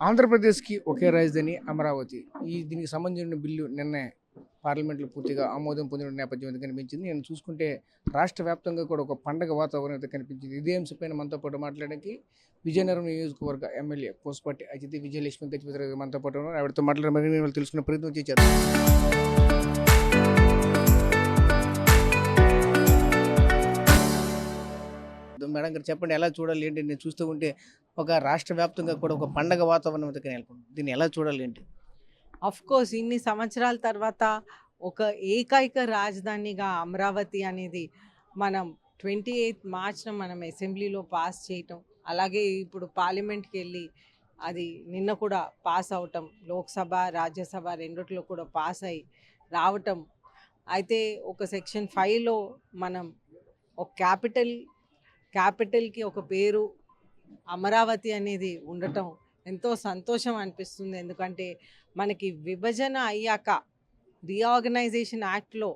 ఆంధ్రప్రదేశ్కి ఒకే రాజధాని అమరావతి. దీనికి సంబంధించిన బిల్లు నిన్నే పార్లమెంట్లో పూర్తిగా ఆమోదం పొందిన నేపథ్యం అయితే కనిపించింది. నేను చూసుకుంటే రాష్ట్ర వ్యాప్తంగా కూడా ఒక పండగ వాతావరణం అయితే కనిపించింది. ఇదే అంశంపైన మనతో పాటు మాట్లాడడానికి విజయనగరం నియోజకవర్గ ఎమ్మెల్యే పోస్పాటి అతిథి విజయలక్ష్మి గజపతి గారు మనతో పాటు ఉన్నారు. ఆవిడతో మాట్లాడే మరిన్ని వాళ్ళు తెలుసుకునే ప్రయత్నం చేశారు. మేడం గారు చెప్పండి, ఎలా చూడాలి ఏంటి? నేను చూస్తూ ఉంటే ఒక రాష్ట్ర వ్యాప్తంగా కూడా ఒక పండగ వాతావరణం అయితే నెలకొంది. దీన్ని ఎలా చూడాలి ఏంటి? కోర్స్ ఇన్ని సంవత్సరాల తర్వాత ఒక ఏకైక రాజధానిగా అమరావతి అనేది మనం 28 మార్చ్న మనం అసెంబ్లీలో పాస్ చేయటం, అలాగే ఇప్పుడు పార్లమెంట్కి వెళ్ళి అది నిన్న కూడా పాస్ అవటం, లోక్సభ రాజ్యసభ రెండిట్లో కూడా పాస్ అయి రావటం. అయితే ఒక సెక్షన్ 5లో మనం ఒక క్యాపిటల్కి ఒక పేరు అమరావతి అనేది ఉండటం ఎంతో సంతోషం అనిపిస్తుంది. ఎందుకంటే మనకి విభజన అయ్యాక రీఆర్గనైజేషన్ యాక్ట్లో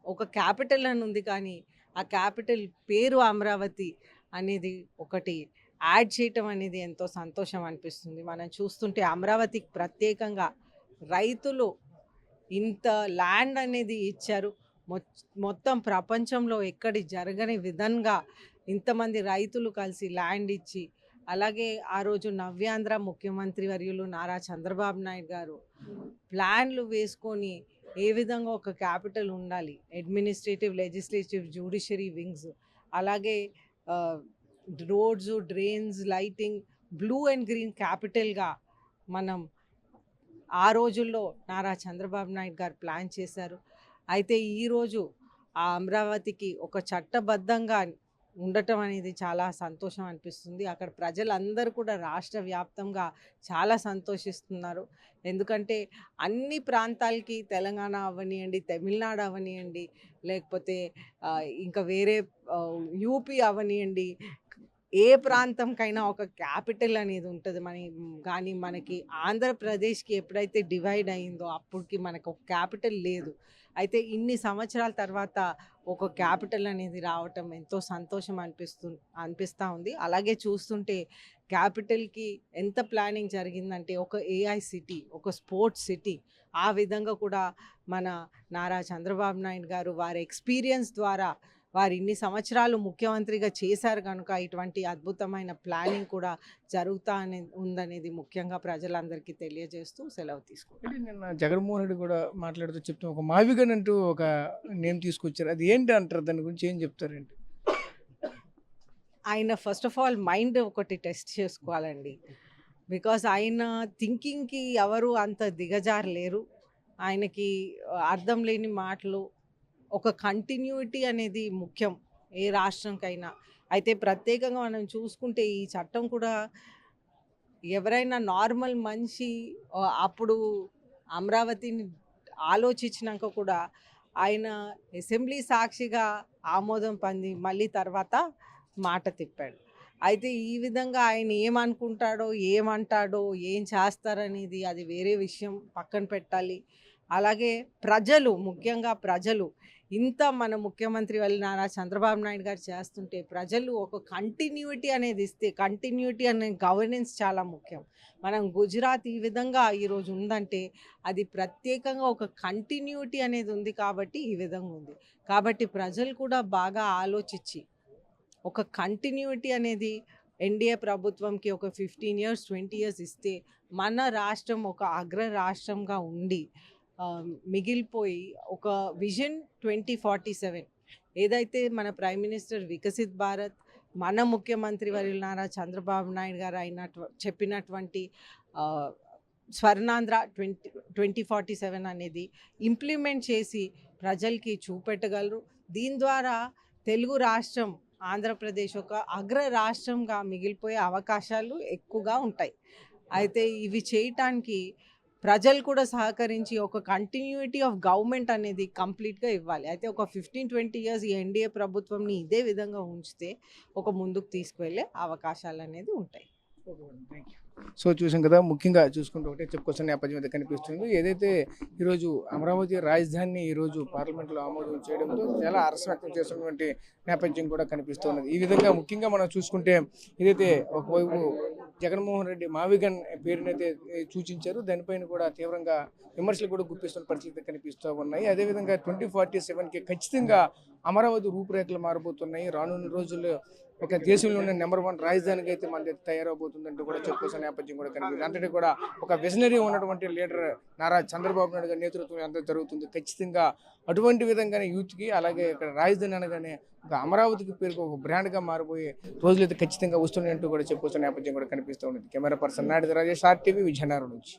ఒక క్యాపిటల్ అని ఉంది, కానీ ఆ క్యాపిటల్ పేరు అమరావతి అనేది ఒకటి యాడ్ చేయటం అనేది ఎంతో సంతోషం అనిపిస్తుంది. మనం చూస్తుంటే అమరావతికి ప్రత్యేకంగా రైతులు ఇంత ల్యాండ్ అనేది ఇచ్చారు. మొత్తం ప్రపంచంలో ఎక్కడి జరగని విధంగా ఇంతమంది రైతులు కలిసి ల్యాండ్ ఇచ్చి, అలాగే ఆ రోజు నవ్యాంధ్ర ముఖ్యమంత్రి వర్యులు నారా చంద్రబాబు నాయుడు గారు ప్లాన్లు వేసుకొని ఏ విధంగా ఒక క్యాపిటల్ ఉండాలి, అడ్మినిస్ట్రేటివ్, లెజిస్లేటివ్, జ్యుడిషియరీ వింగ్స్, అలాగే roads, drains, lighting, blue and green క్యాపిటల్గా మనం ఆ రోజుల్లో నారా చంద్రబాబు నాయుడు గారు ప్లాన్ చేశారు. అయితే ఈరోజు ఆ అమరావతికి ఒక చట్టబద్ధంగా ఉండటం అనేది చాలా సంతోషం అనిపిస్తుంది. అక్కడ ప్రజలందరూ కూడా రాష్ట్ర వ్యాప్తంగా చాలా సంతోషిస్తున్నారు. ఎందుకంటే అన్ని ప్రాంతాలకి, తెలంగాణ అవ్వనియండి, తమిళనాడు అవ్వనియండి, లేకపోతే ఇంకా వేరే యూపీ అవ్వనియండి, ఏ ప్రాంతంకైనా ఒక క్యాపిటల్ అనేది ఉంటుంది. కానీ మనకి ఆంధ్రప్రదేశ్కి ఎప్పుడైతే డివైడ్ అయిందో అప్పటికి మనకు ఒక క్యాపిటల్ లేదు. అయితే ఇన్ని సంవత్సరాల తర్వాత ఒక క్యాపిటల్ అనేది రావటం ఎంతో సంతోషం అనిపిస్తూ ఉంది. అలాగే చూస్తుంటే క్యాపిటల్కి ఎంత ప్లానింగ్ జరిగిందంటే ఒక ఏఐ సిటీ, ఒక స్పోర్ట్స్ సిటీ, ఆ విధంగా కూడా మన నారా చంద్రబాబు నాయుడు గారు వారి ఎక్స్పీరియన్స్ ద్వారా వారు ఇన్ని సంవత్సరాలు ముఖ్యమంత్రిగా చేశారు కనుక ఇటువంటి అద్భుతమైన ప్లానింగ్ కూడా జరుగుతూ ఉందనేది ముఖ్యంగా ప్రజలందరికీ తెలియజేస్తూ సెలవు తీసుకుంటారు. నిన్న జగన్మోహన్ రెడ్డి కూడా మాట్లాడుతూ చెప్తే ఒక మావిగన్ అంటూ ఒక నేమ్ తీసుకొచ్చారు. అది ఏంటి అంటారు? దాని గురించి ఏం చెప్తారేంటి? ఆయన ఫస్ట్ ఆఫ్ ఆల్ మైండ్ ఒకటి టెస్ట్ చేసుకోవాలండి. బికాజ్ ఆయన థింకింగ్కి ఎవరు అంత దిగజారలేరు. ఆయనకి అర్థం లేని మాటలు, ఒక కంటిన్యూటీ అనేది ముఖ్యం ఏ రాష్ట్రంకైనా. అయితే ప్రత్యేకంగా మనం చూసుకుంటే ఈ చట్టం కూడా ఎవరైనా నార్మల్ మనిషి అప్పుడు అమరావతిని ఆలోచించినాక కూడా ఆయన అసెంబ్లీ సాక్షిగా ఆమోదం పొంది మళ్ళీ తర్వాత మాట తిప్పాడు. అయితే ఈ విధంగా ఆయన ఏమనుకుంటాడో, ఏమంటాడో, ఏం చేస్తారనేది అది వేరే విషయం, పక్కన పెట్టాలి. అలాగే ప్రజలు, ముఖ్యంగా ప్రజలు ఇంత మన ముఖ్యమంత్రి వాళ్ళు నారా చంద్రబాబు నాయుడు గారు చేస్తుంటే ప్రజలు ఒక కంటిన్యూటీ అనేది ఇస్తే, కంటిన్యూటీ అనే గవర్నెన్స్ చాలా ముఖ్యం. మనం గుజరాత్ ఈ విధంగా ఈరోజు ఉందంటే అది ప్రత్యేకంగా ఒక కంటిన్యూటీ అనేది ఉంది కాబట్టి ఈ విధంగా ఉంది. కాబట్టి ప్రజలు కూడా బాగా ఆలోచించి ఒక కంటిన్యూటీ అనేది ఎన్డీఏ ప్రభుత్వంకి ఒక 15 years 20 years ఇస్తే మన రాష్ట్రం ఒక అగ్ర రాష్ట్రంగా ఉండి మిగిలిపోయి ఒక విజన్ 2047 ఏదైతే మన ప్రైమ్ మినిస్టర్ వికసిత్ భారత్, మన ముఖ్యమంత్రి వర్యులు నారా చంద్రబాబు నాయుడు గారు చెప్పినటువంటి స్వర్ణాంధ్ర 2047 అనేది ఇంప్లిమెంట్ చేసి ప్రజలకి చూపెట్టగలరు. దీని ద్వారా తెలుగు రాష్ట్రం ఆంధ్రప్రదేశ్ ఒక అగ్ర రాష్ట్రంగా మిగిలిపోయే అవకాశాలు ఎక్కువగా ఉంటాయి. అయితే ఇవి చేయటానికి ప్రజలు కూడా సహకరించి ఒక కంటిన్యూటీ ఆఫ్ గవర్నమెంట్ అనేది కంప్లీట్గా ఇవ్వాలి. అయితే ఒక 15-20 years ఈ ఎన్డీఏ ప్రభుత్వంని ఇదే విధంగా ఉంచితే ఒక ముందుకు తీసుకువెళ్ళే అవకాశాలు అనేది ఉంటాయి. సో చూసాం కదా, ముఖ్యంగా చూసుకుంటూ ఒకటే చెప్పుకోవాల్సిన నేపథ్యం అయితే కనిపిస్తుంది. ఏదైతే ఈరోజు అమరావతి రాజధానిని ఈరోజు పార్లమెంట్లో ఆమోదం చేయడంతో చాలా హర్షం వ్యక్తం చేస్తున్నటువంటి నేపథ్యం కూడా కనిపిస్తున్నది. ఈ విధంగా ముఖ్యంగా మనం చూసుకుంటే ఏదైతే ఒకవైపు జగన్మోహన్ రెడ్డి మావిగన్ పేరునైతే సూచించారు. దానిపైన కూడా తీవ్రంగా విమర్శలు కూడా గుప్పిస్తున్న పరిస్థితి కనిపిస్తూ ఉన్నాయి. అదేవిధంగా 2047కి ఖచ్చితంగా అమరావతి రూపురేఖలు మారబోతున్నాయి. రానున్న రోజుల్లో ఒక దేశంలోనే నెంబర్ 1 రాజధానికి అయితే మన తయారవబోతుందంటూ కూడా చెప్పుకోవాల్సిన నేపథ్యం కూడా కనిపిస్తుంది. అంతటి కూడా ఒక విజనరీ ఉన్నటువంటి లీడర్ నారా చంద్రబాబు నాయుడు గారి నేతృత్వం అంతా జరుగుతుంది. ఖచ్చితంగా అటువంటి విధంగానే యూత్కి, అలాగే ఇక్కడ రాజధాని అనగానే ఒక అమరావతికి పేరుకు ఒక బ్రాండ్గా మారిపోయే రోజులు అయితే ఖచ్చితంగా వస్తున్నాయంటూ కూడా చెప్పుకోవాల్సిన నేపథ్యం కూడా కనిపిస్తూ ఉంది. Camera person Naidu Rajesh, RTV, Vizianagaram నుంచి.